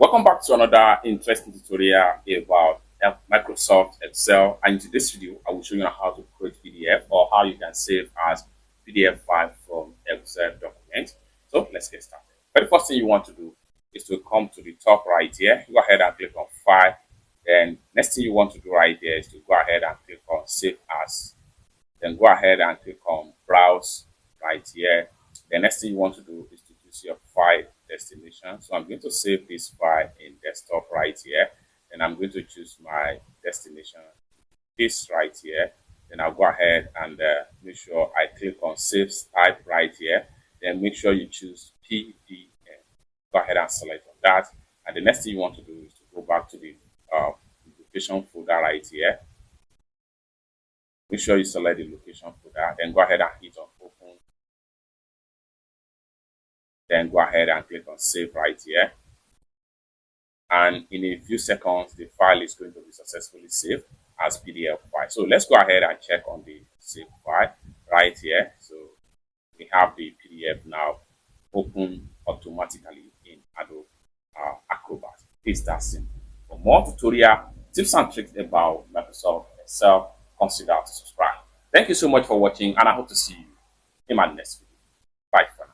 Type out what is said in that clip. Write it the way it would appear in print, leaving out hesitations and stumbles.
Welcome back to another interesting tutorial about Microsoft Excel. And in today's video, I will show you how to create PDF or how you can save as PDF file from Excel document. So let's get started. But the first thing you want to do is to come to the top right here. Go ahead and click on File. Then next thing you want to do right here is to go ahead and click on Save As. Then go ahead and click on Browse right here. The next thing you want to do is to choose your file destination. So I'm going to save this file in desktop right here. Then I'm going to choose my destination, this right here. Then I'll go ahead and make sure I click on Save Type right here. Then make sure you choose PDF. Go ahead and select on that. And the next thing you want to do is to go back to the location folder right here. Make sure you select the location folder. Then go ahead and hit on Open. Then go ahead and click on Save right here. And in a few seconds, the file is going to be successfully saved as PDF file. So let's go ahead and check on the save file right here. So we have the PDF now open automatically in Adobe Acrobat. It's that simple. For more tutorial tips and tricks about Microsoft Excel, consider to subscribe. Thank you so much for watching, and I hope to see you in my next video.